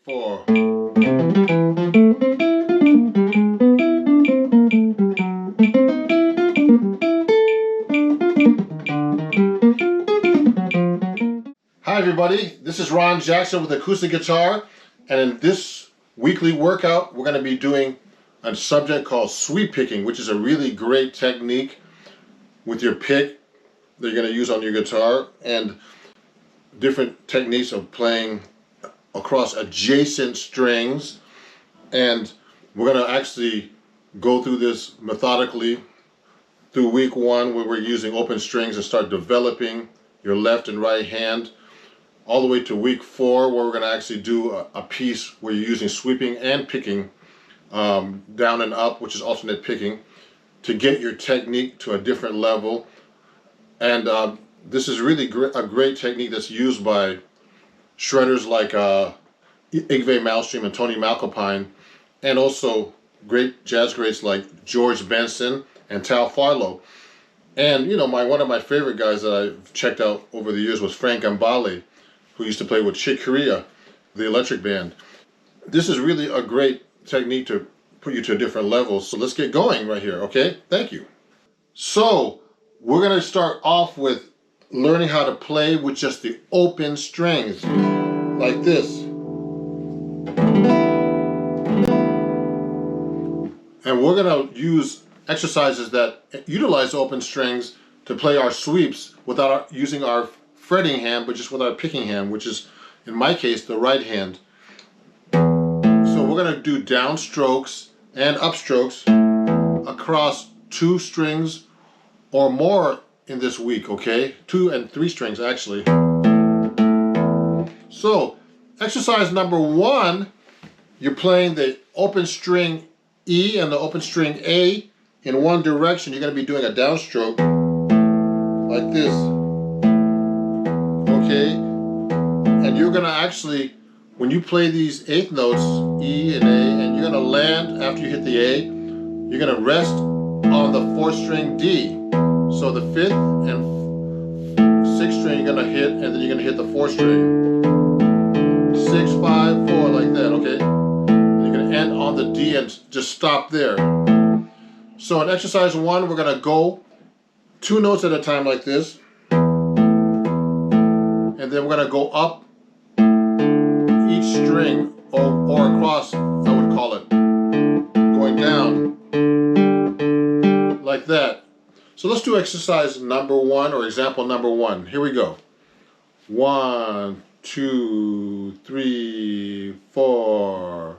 4. Hi everybody, this is Ron Jackson with Acoustic Guitar, and in this weekly workout we're going to be doing a subject called sweep picking, which is a really great technique with your pick that you're going to use on your guitar, and different techniques of playing across adjacent strings. And we're going to actually go through this methodically through week 1, where we're using open strings, and start developing your left and right hand, all the way to week 4, where we're going to actually do a piece where you're using sweeping and picking, down and up, which is alternate picking, to get your technique to a different level. And this is really a great technique that's used by shredders like Yngwie Malmsteen and Tony Malcolpine, and also great jazz greats like George Benson and Tal Farlow. And you know, one of my favorite guys that I've checked out over the years was Frank Gambale, who used to play with Chick Corea, the electric band. This is really a great technique to put you to a different level. So let's get going right here, okay? Thank you. So we're going to start off with learning how to play with just the open strings, like this. And we're going to use exercises that utilize open strings to play our sweeps without using our fretting hand, but just with our picking hand, which is, in my case, the right hand. So we're going to do downstrokes and upstrokes across 2 strings or more in this week, okay? 2 and 3 strings actually. So exercise number 1, you're playing the open string E and the open string A in one direction. You're going to be doing a downstroke like this, okay? And you're going to actually, when you play these 8th notes, E and A, and you're going to land after you hit the A, you're going to rest on the 4th string D. So the 5th and 6th string you're going to hit, and then you're going to hit the 4th string. 6, 5, 4, like that, okay? And you're going to end on the D and just stop there. So in exercise 1, we're going to go 2 notes at a time like this. And then we're going to go up each string, or across, I would call it, going down like that. So let's do exercise number 1, or example number 1. Here we go. 1, 2, 3, 4.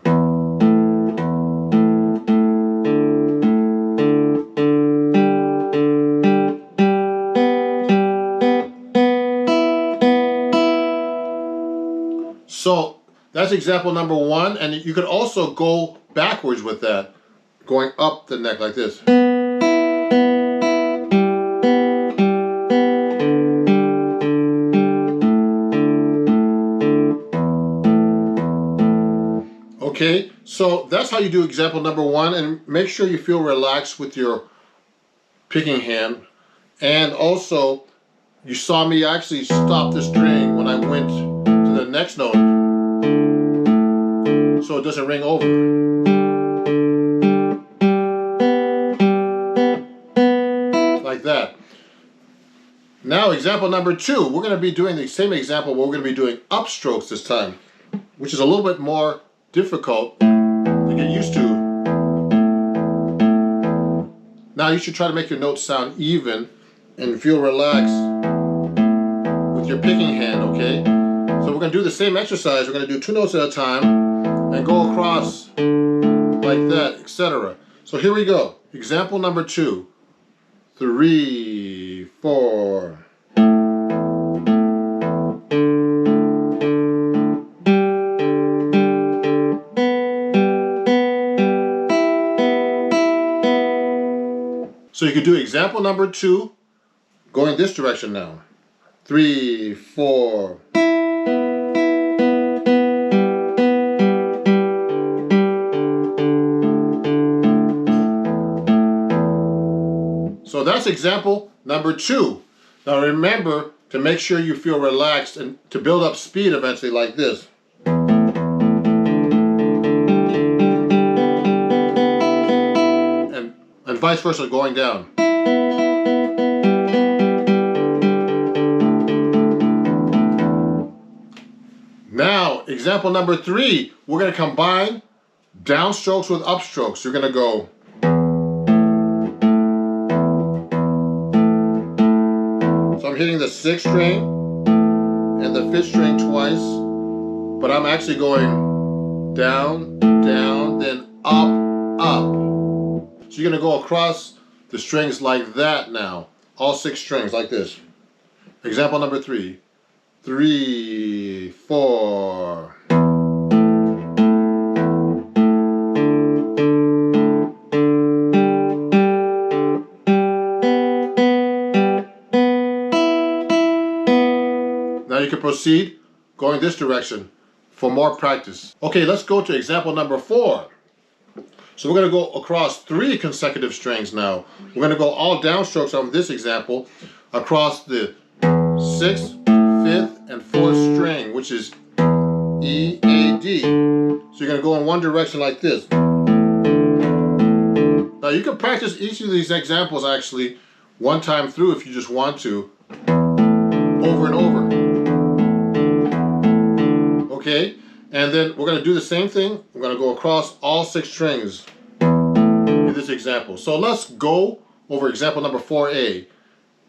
So that's example number 1, and you could also go backwards with that, going up the neck like this. Okay, so that's how you do example number 1, and make sure you feel relaxed with your picking hand. And also, you saw me actually stop the string when I went to the next note, so it doesn't ring over. Like that. Now example number 2, we're going to be doing the same example, but we're going to be doing upstrokes this time, which is a little bit more difficult to get used to. Now you should try to make your notes sound even and feel relaxed with your picking hand, okay? So we're going to do the same exercise. We're going to do 2 notes at a time and go across like that, etc. So here we go. Example number 2. 3, 4. So you could do example number 2, going this direction now. 3, 4. So that's example number 2. Now remember to make sure you feel relaxed and to build up speed eventually like this. vice versa, going down. Now, example number 3, we're going to combine downstrokes with upstrokes. You're going to go. So I'm hitting the 6th string and the 5th string twice, but I'm actually going down, down, then up, up. So you're going to go across the strings like that now. All 6 strings like this. Example number 3. 3, 4. Now you can proceed going this direction for more practice. Okay, let's go to example number 4. So we're going to go across 3 consecutive strings now. We're going to go all downstrokes on this example across the 6th, 5th, and 4th string, which is E, A, D. So you're going to go in one direction like this. Now you can practice each of these examples actually one time through if you just want to, over and over. Okay, and then we're going to do the same thing. We're going to go across all 6 strings in this example. So let's go over example number 4A.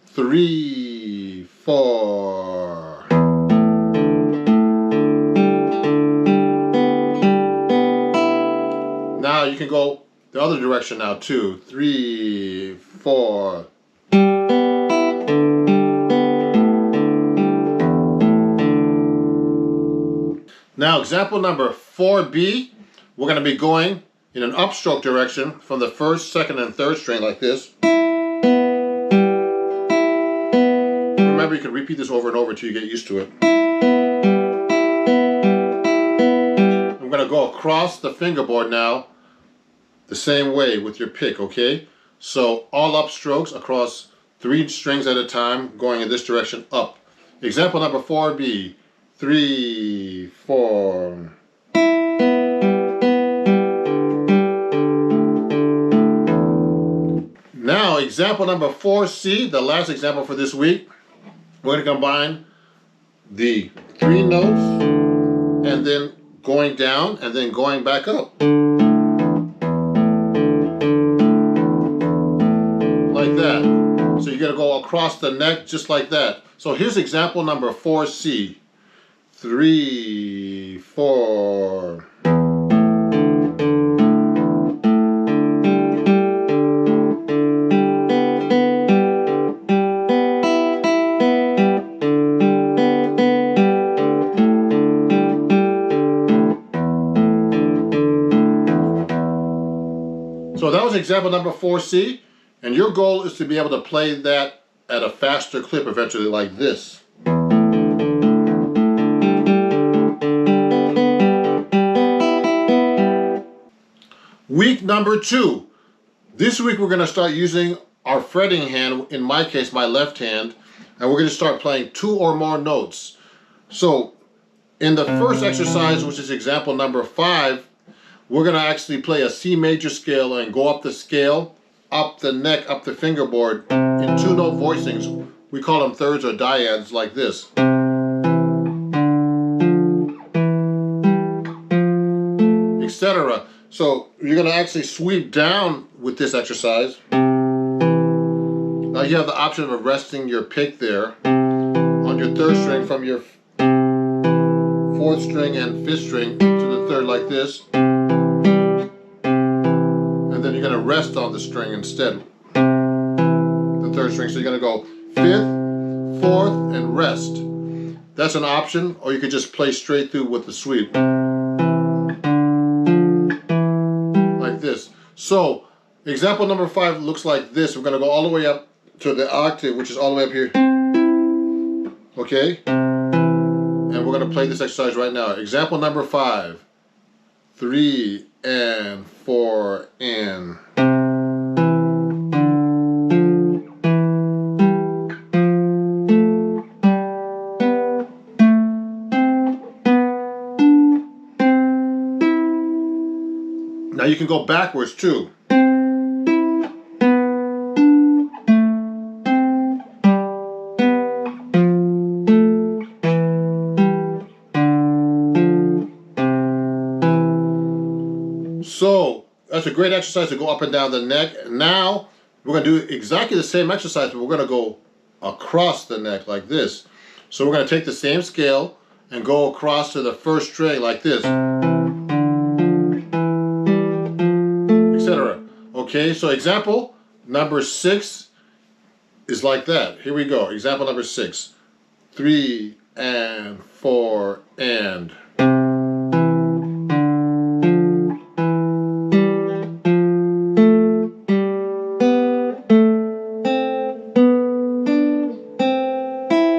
3, 4. Now you can go the other direction now too. 3, 4. Now example number 4B, we're going to be going in an upstroke direction from the 1st, 2nd, and 3rd string like this. Remember, you can repeat this over and over until you get used to it. I'm going to go across the fingerboard now the same way with your pick, okay? So all upstrokes across 3 strings at a time going in this direction up. Example number 4B. 3, 4. Now, example number 4C, the last example for this week. We're going to combine the 3 notes and then going down and then going back up. Like that. So you're going to go across the neck just like that. So here's example number 4C. 3, 4. So that was example number 4C, and your goal is to be able to play that at a faster clip eventually like this. Week number 2. This week we're going to start using our fretting hand, in my case my left hand, and we're going to start playing 2 or more notes. So in the first exercise, which is example number 5, we're going to actually play a C major scale and go up the scale, up the neck, up the fingerboard in 2-note voicings. We call them thirds or dyads like this. Etc. So you're going to actually sweep down with this exercise. Now you have the option of resting your pick there on your 3rd string from your 4th string and 5th string to the 3rd like this. And then you're going to rest on the string instead. The 3rd string. So you're going to go 5th, 4th, and rest. That's an option, or you could just play straight through with the sweep. Like this. So example number 5 looks like this. We're going to go all the way up to the octave, which is all the way up here. Okay? And we're going to play this exercise right now. Example number 5. 3 and 4 and. Now you can go backwards too. So that's a great exercise to go up and down the neck. Now we're going to do exactly the same exercise, but we're going to go across the neck like this. So we're going to take the same scale and go across to the first string like this, etc. Okay, so example number 6 is like that. Here we go. Example number 6. 3 and 4 and.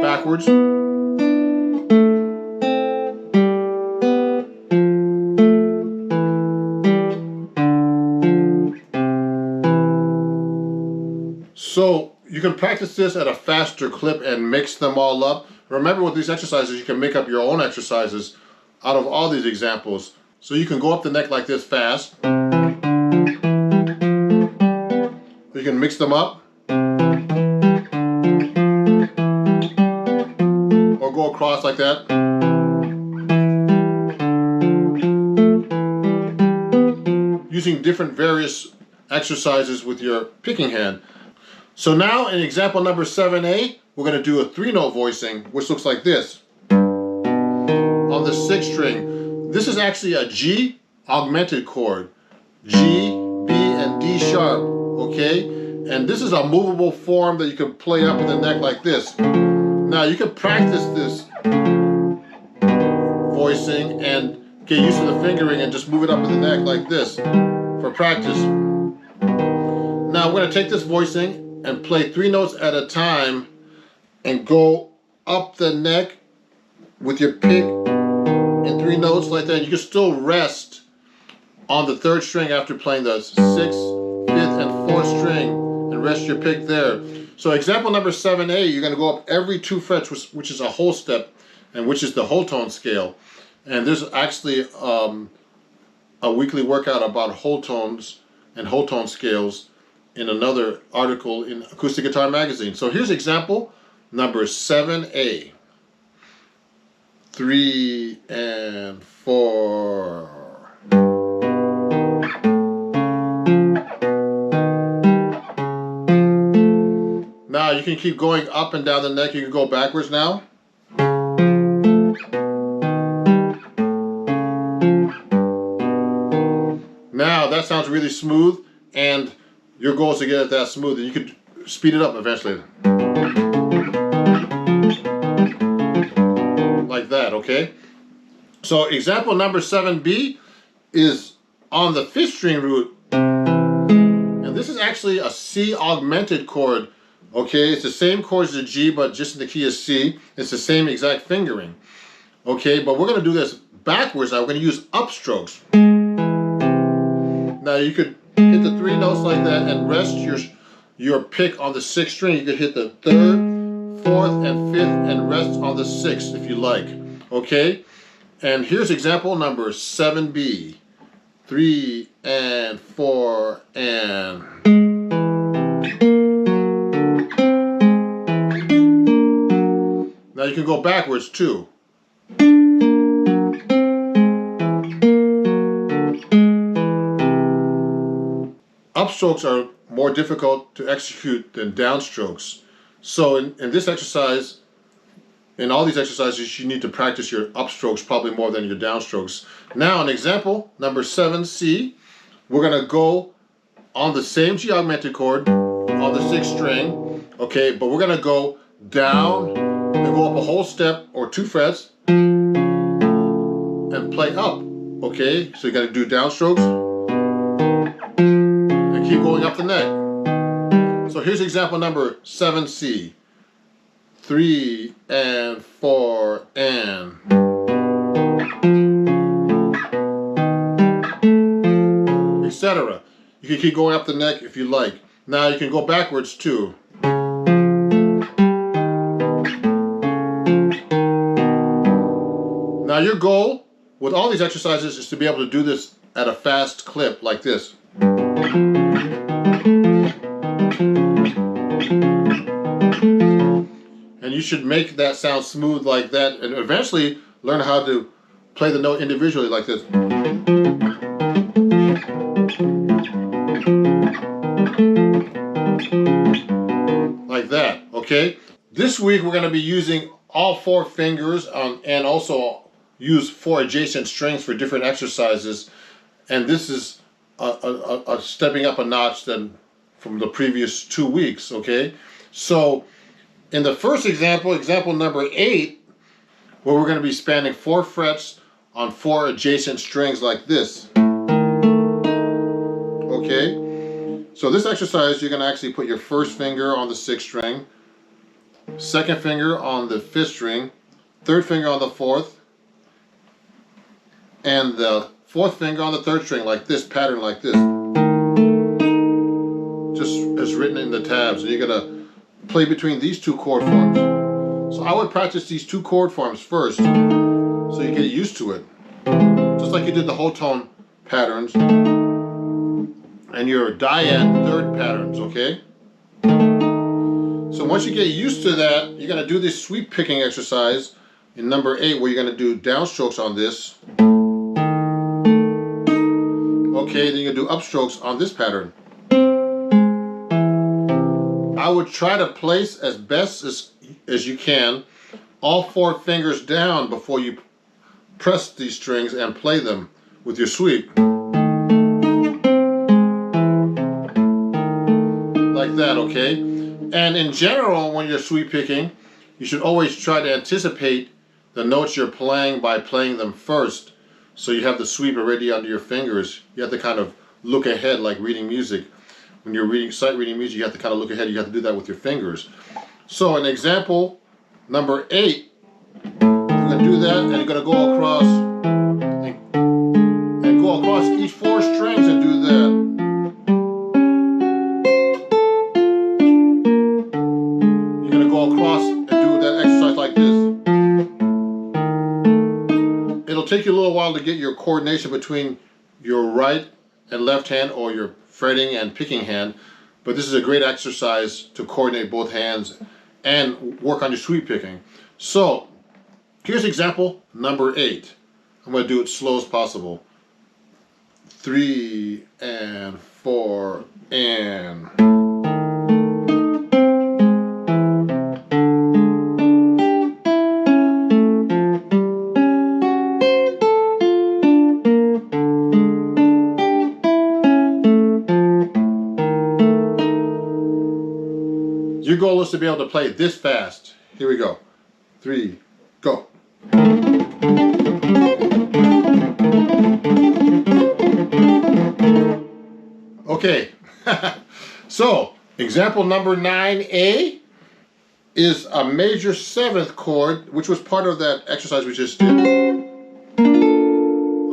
Backwards. So you can practice this at a faster clip and mix them all up. Remember, with these exercises, you can make up your own exercises out of all these examples. So you can go up the neck like this fast. You can mix them up. Or go across like that. Using different various exercises with your picking hand. So now in example number 7A, we're going to do a 3-note voicing, which looks like this. On the 6th string. This is actually a G augmented chord. G, B, and D sharp. Okay? And this is a movable form that you can play up in the neck like this. Now you can practice this voicing and get used to the fingering and just move it up in the neck like this for practice. Now we're going to take this voicing and play 3 notes at a time and go up the neck with your pick in 3 notes like that. You can still rest on the 3rd string after playing the 6th, 5th, and 4th string and rest your pick there. So example number 7A, you're going to go up every 2 frets, which is a whole step, and which is the whole tone scale. And there's actually a weekly workout about whole tones and whole tone scales in another article in Acoustic Guitar Magazine. So here's example number 7A. 3 and 4. Now you can keep going up and down the neck. You can go backwards now. Now that sounds really smooth, and your goal is to get it that smooth, and you could speed it up eventually. Like that, okay? So example number 7B is on the 5th string root. And this is actually a C augmented chord, okay? It's the same chord as the G, but just in the key of C. It's the same exact fingering, okay? But we're going to do this backwards now. We're going to use upstrokes. Now you could hit the 3 notes like that and rest your pick on the 6th string. You could hit the 3rd, 4th, and 5th and rest on the 6th if you like. Okay? And here's example number 7B. 3 and 4 and. Now you can go backwards too. Upstrokes are more difficult to execute than downstrokes. So in this exercise, in all these exercises, you need to practice your upstrokes probably more than your downstrokes. Now in example number 7C, we're going to go on the same G augmented chord on the 6th string, okay, but we're going to go down and go up a whole step or 2 frets and play up, okay? So you got to do downstrokes. Keep going up the neck. So here's example number 7C. 3 and 4 and. Etc. You can keep going up the neck if you like. Now you can go backwards too. Now your goal with all these exercises is to be able to do this at a fast clip like this. And you should make that sound smooth like that, and eventually learn how to play the note individually like this. week we're going to be using all 4 fingers and also use 4 adjacent strings for different exercises. And this is a stepping up a notch than from the previous 2 weeks, okay? So in the first example, example number 8, where we're going to be spanning 4 frets on 4 adjacent strings like this. Okay? So this exercise, you're going to actually put your first finger on the 6th string, second finger on the 5th string, third finger on the 4th, and the 4th finger on the 3rd string, like this, pattern like this. Just as written in the tabs. And you're going to play between these 2 chord forms. So I would practice these 2 chord forms first, so you get used to it. Just like you did the whole tone patterns and your dyad 3rd patterns, okay? So once you get used to that, you're going to do this sweep picking exercise in number 8, where you're going to do downstrokes on this. Okay, then you're going to do upstrokes on this pattern. I would try to place as best as you can all 4 fingers down before you press these strings and play them with your sweep. Like that, okay? And in general, when you're sweep picking, you should always try to anticipate the notes you're playing by playing them first, so you have the sweep already under your fingers. You have to kind of look ahead, like reading music. When you're sight reading music, you have to kind of look ahead. You have to do that with your fingers. So in example number 8, you're going to do that, and you're going to go across and go across each 4 strings and do that. You're going to go across and do that exercise like this. It'll take you a little while to get your coordination between your right and left hand, or your fretting and picking hand, but this is a great exercise to coordinate both hands and work on your sweep picking. So here's example number 8. I'm going to do it slow as possible. 3 and 4 and. Your goal is to be able to play this fast. Here we go. 3, go. Okay. So, example number 9A is a major 7th chord, which was part of that exercise we just did.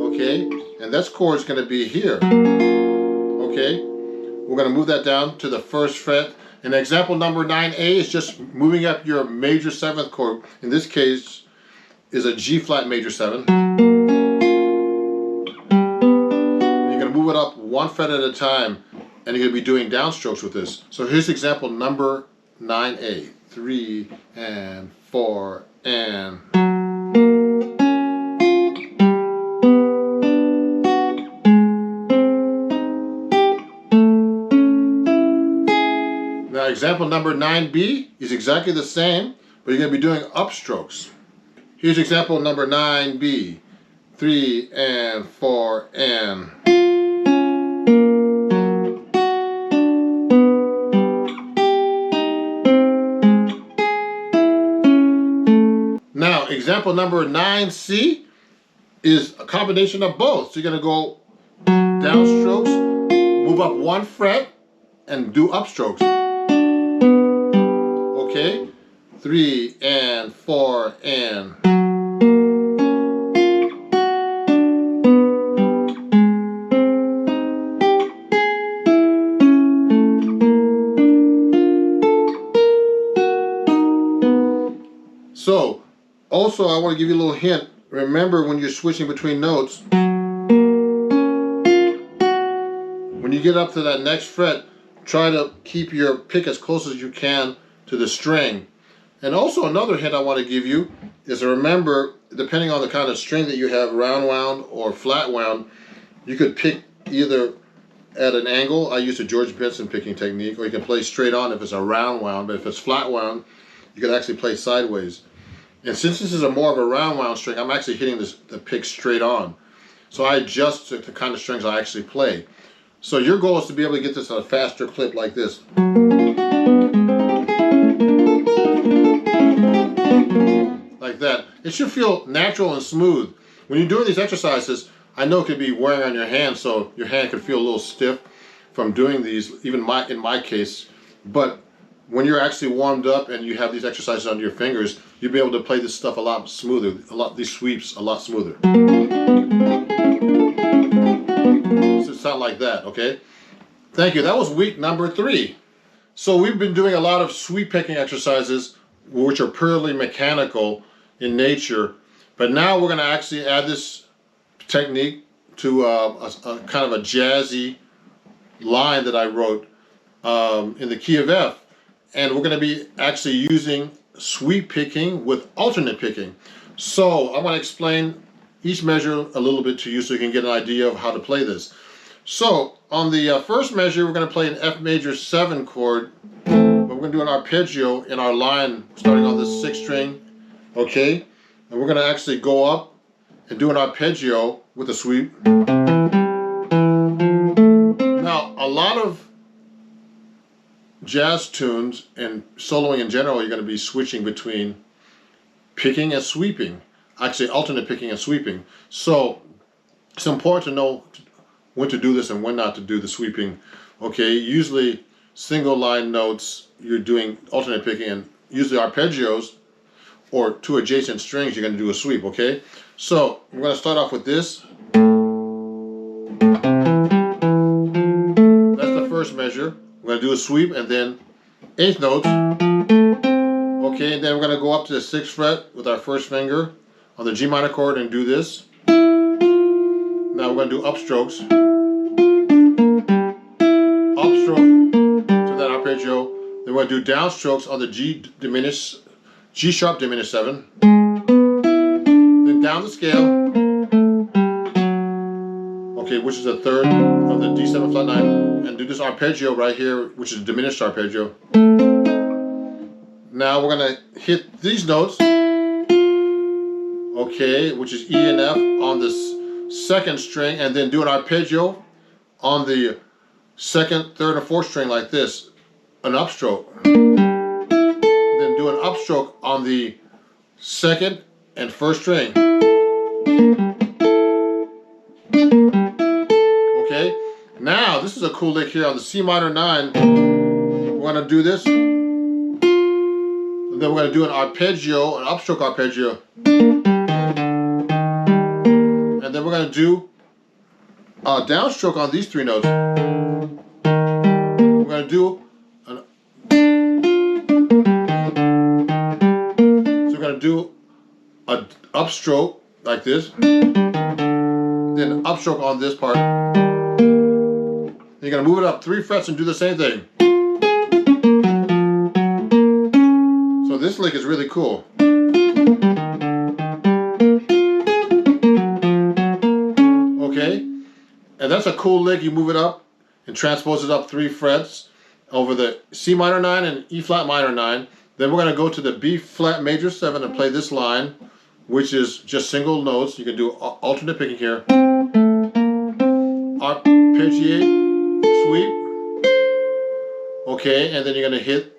Okay, and that chord is going to be here. Okay, we're going to move that down to the 1st fret. And example number 9A is just moving up your major 7th chord. In this case, is a G flat major 7. And you're going to move it up 1 fret at a time, and you're going to be doing downstrokes with this. So here's example number 9A. 3 and 4 and. Now example number 9B is exactly the same, but you're going to be doing upstrokes. Here's example number 9B. 3 and 4 and. Now example number 9C is a combination of both. So you're going to go downstrokes, move up 1 fret, and do upstrokes. Okay, 3 and 4 and. So, also I want to give you a little hint. Remember, when you're switching between notes, when you get up to that next fret, try to keep your pick as close as you can to the string. And also another hint I want to give you is to remember, depending on the kind of string that you have, round wound or flat wound, you could pick either at an angle. I use the George Benson picking technique, or you can play straight on if it's a round wound, but if it's flat wound, you can actually play sideways. And since this is a more of a round wound string, I'm actually hitting the pick straight on. So I adjust to the kind of strings I actually play. So your goal is to be able to get this at a faster clip like this. Like that. It should feel natural and smooth. When you're doing these exercises, I know it could be wearing on your hand, so your hand could feel a little stiff from doing these, even in my case. But when you're actually warmed up and you have these exercises under your fingers, you'll be able to play this stuff a lot smoother, these sweeps a lot smoother. So sound like that, okay? Thank you. That was week number 3. So we've been doing a lot of sweep picking exercises, which are purely mechanical in nature. But now we're going to actually add this technique to a kind of a jazzy line that I wrote in the key of F. And we're going to be actually using sweep picking with alternate picking. So I'm going to explain each measure a little bit to you so you can get an idea of how to play this. So on the first measure, we're going to play an F major 7 chord, but we're going to do an arpeggio in our line starting on the 6th string, okay? And we're going to actually go up and do an arpeggio with a sweep. Now, a lot of jazz tunes and soloing in general, you're going to be switching between picking and sweeping, actually alternate picking and sweeping. So it's important to know when to do this and when not to do the sweeping. Okay, usually single line notes you're doing alternate picking, and usually arpeggios or 2 adjacent strings you're going to do a sweep. Okay, so we're going to start off with this. That's the first measure. We're going to do a sweep and then 8th notes. Okay, and then we're going to go up to the 6th fret with our first finger on the G minor chord and do this. Now we're going to do upstrokes. Upstroke to that arpeggio. Then we're going to do downstrokes on the G sharp diminished 7. Then down the scale. Okay, which is a third of the D7 flat 9. And do this arpeggio right here, which is a diminished arpeggio. Now we're going to hit these notes. Okay, which is E and F on this 2nd string, and then do an arpeggio on the 2nd, 3rd, and 4th string like this, an upstroke. Then do an upstroke on the 2nd and 1st string. Okay, now this is a cool lick here on the C minor 9. We're going to do this, and then we're going to do an arpeggio, an upstroke arpeggio. And then we're going to do a downstroke on these 3 notes. We're going to do an upstroke like this, then an upstroke on this part. Then you're going to move it up 3 frets and do the same thing. So this lick is really cool. Okay, and that's a cool lick. You move it up and transpose it up 3 frets over the C minor 9 and E flat minor 9. Then we're going to go to the B flat major 7 and play this line, which is just single notes. You can do alternate picking here. Arpeggiate, sweep. Okay, and then you're going to hit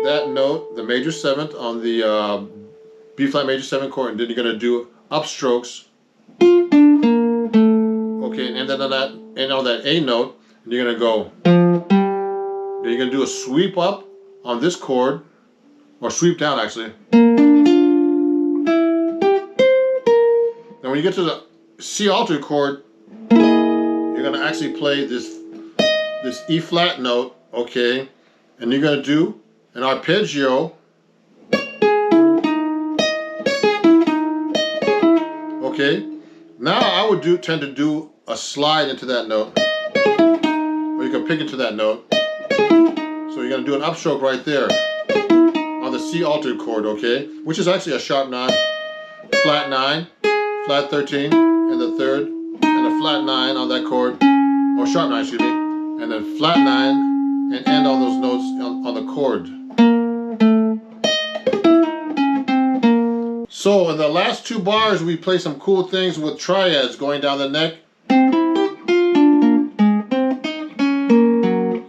that note, the major 7th on the B flat major 7 chord, and then you're going to do upstrokes. Okay, and then on that A note, and you're going to go. Then you're going to do a sweep up on this chord, or sweep down actually. Now when you get to the C altered chord, you're going to actually play this E flat note, okay, and you're going to do an arpeggio. Okay, now I would tend to do a slide into that note, or you can pick into that note. So you're going to do an upstroke right there on the C altered chord, okay, which is actually a sharp 9, flat 9, flat 13, and the 3rd, and a flat 9 on that chord, or sharp 9, excuse me, and then flat 9, and end all those notes on the chord. So in the last two bars, we play some cool things with triads going down the neck.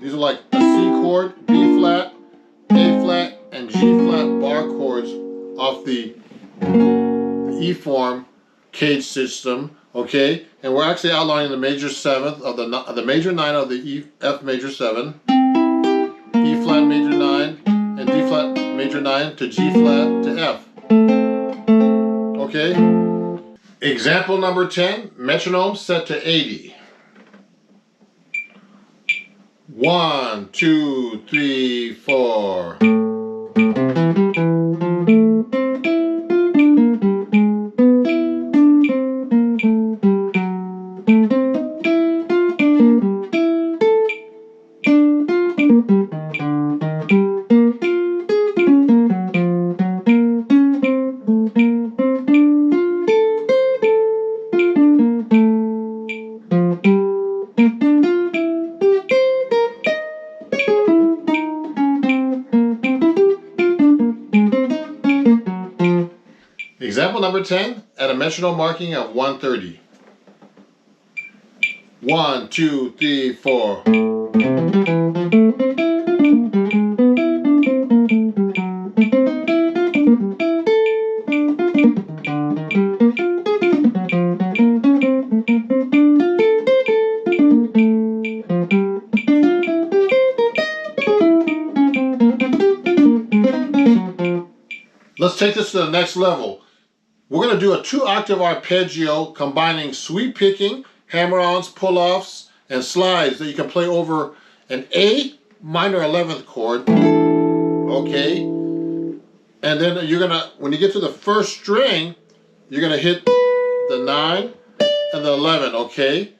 These are like a C chord, B flat, A flat, and G flat bar chords off the E form cage system. Okay, and we're actually outlining the major seventh of the major nine of the F major 7, E flat major 9, and D flat major 9 to G flat to F. Okay. Example number 10, metronome set to 80. 1, 2, 3, 4. Example number 10, at a metronome marking of 130. 1, 2, 3, 4. Let's take this to the next level. We're going to do a 2-octave arpeggio combining sweep picking, hammer-ons, pull-offs, and slides that you can play over an A minor 11th chord. Okay. And then you're going to, when you get to the first string, you're going to hit the 9 and the 11, okay?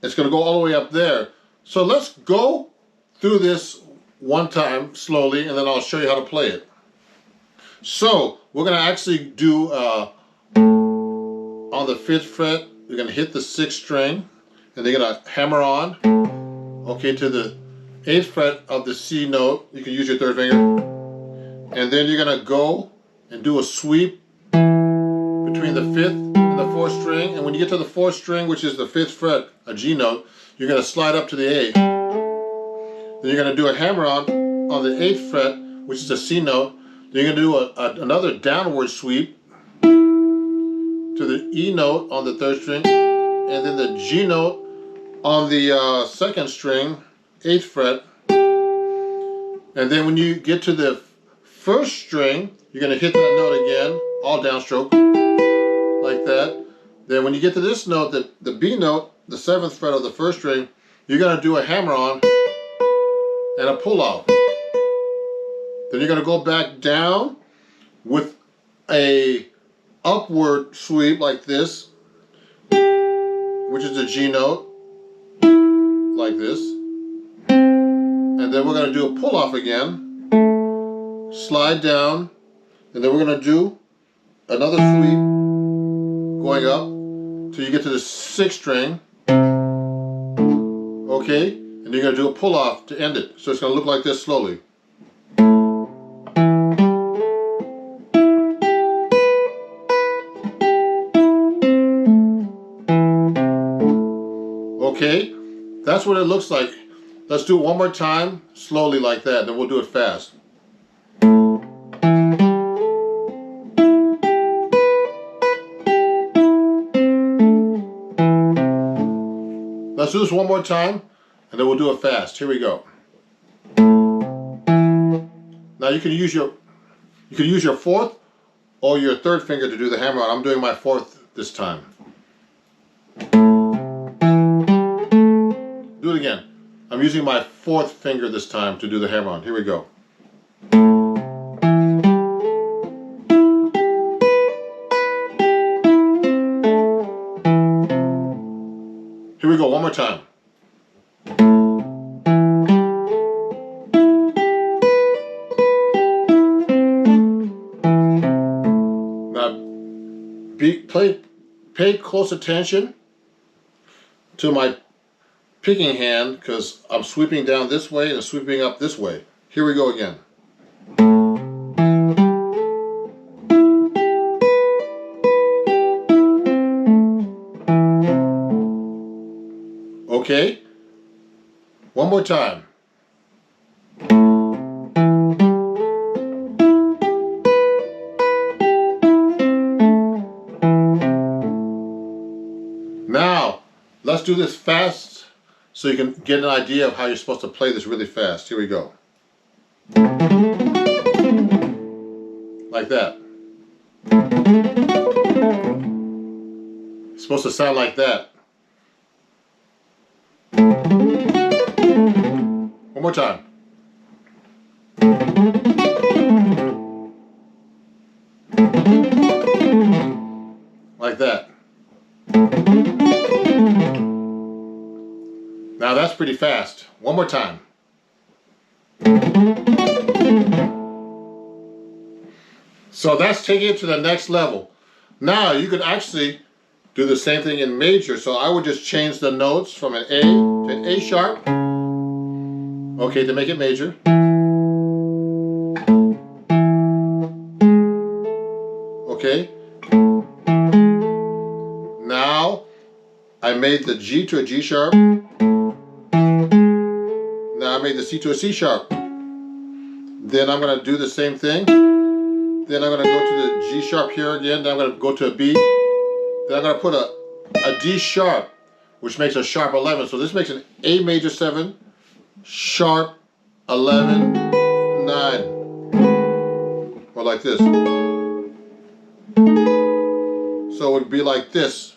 It's going to go all the way up there. So let's go through this one time slowly, and then I'll show you how to play it. So we're going to actually do on the 5th fret, you're going to hit the 6th string, and you're going to hammer on, okay, to the 8th fret of the C note. You can use your 3rd finger. And then you're going to go and do a sweep between the 5th and the 4th string. And when you get to the 4th string, which is the 5th fret, a G note, you're going to slide up to the A. Then you're going to do a hammer on the 8th fret, which is a C note. Then you're going to do another downward sweep to the E note on the 3rd string, and then the G note on the 2nd string, 8th fret. And then when you get to the 1st string, you're going to hit that note again, all downstroke, like that. Then when you get to this note, the B note, the 7th fret of the 1st string, you're going to do a hammer on and a pull off. Then you're going to go back down with a upward sweep like this, which is the G note, like this. And then we're going to do a pull off again, slide down, and then we're going to do another sweep going up till you get to the 6th string, okay? And you're going to do a pull off to end it. So it's going to look like this slowly. Okay, that's what it looks like. Let's do it one more time, slowly like that, then we'll do it fast. Let's do this one more time, and then we'll do it fast. Here we go. Now you can use your 4th or your 3rd finger to do the hammer on. I'm doing my 4th this time. Do it again. I'm using my 4th finger this time to do the hammer on. Here we go. Here we go, one more time. Now, pay close attention to my picking hand, because I'm sweeping down this way and sweeping up this way. Here we go again. Okay? One more time. Now, let's do this fast so you can get an idea of how you're supposed to play this really fast. Here we go. Like that. It's supposed to sound like that. One more time. Like that. Now that's pretty fast. One more time. So that's taking it to the next level. Now you could actually do the same thing in major. So I would just change the notes from an A to an A sharp. Okay, to make it major. Okay. Now I made the G to a G sharp. Now I made the C to a C sharp. Then I'm going to do the same thing. Then I'm going to go to the G sharp here again. Then I'm going to go to a B. Then I'm going to put a D sharp, which makes a sharp 11. So this makes an A major 7, sharp 11, 9. Or like this. So it would be like this.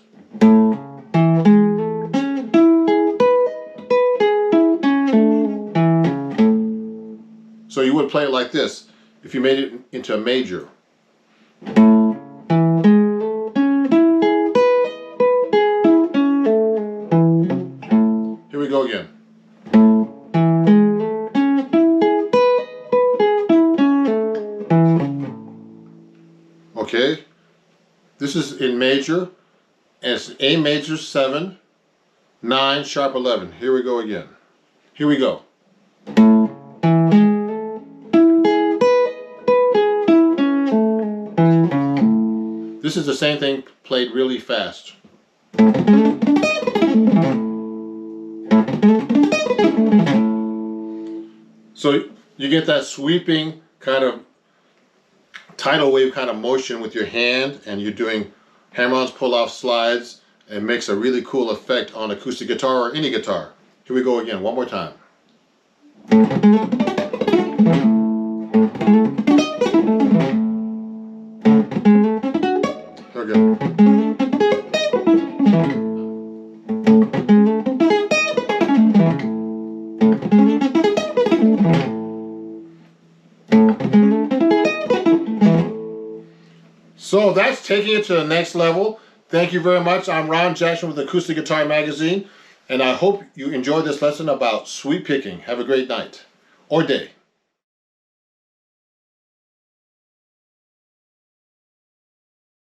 So you would play it like this if you made it into a major. Here we go again. Okay, this is in major, and it's A major 7, 9, sharp 11. Here we go again. Here we go. This is the same thing played really fast. So you get that sweeping kind of tidal wave kind of motion with your hand, and you're doing hammer-ons, pull-off slides, and it makes a really cool effect on acoustic guitar or any guitar. Here we go again, one more time. Here we go. So that's taking it to the next level. Thank you very much. I'm Ron Jackson with Acoustic Guitar Magazine, and I hope you enjoyed this lesson about sweep picking. Have a great night or day.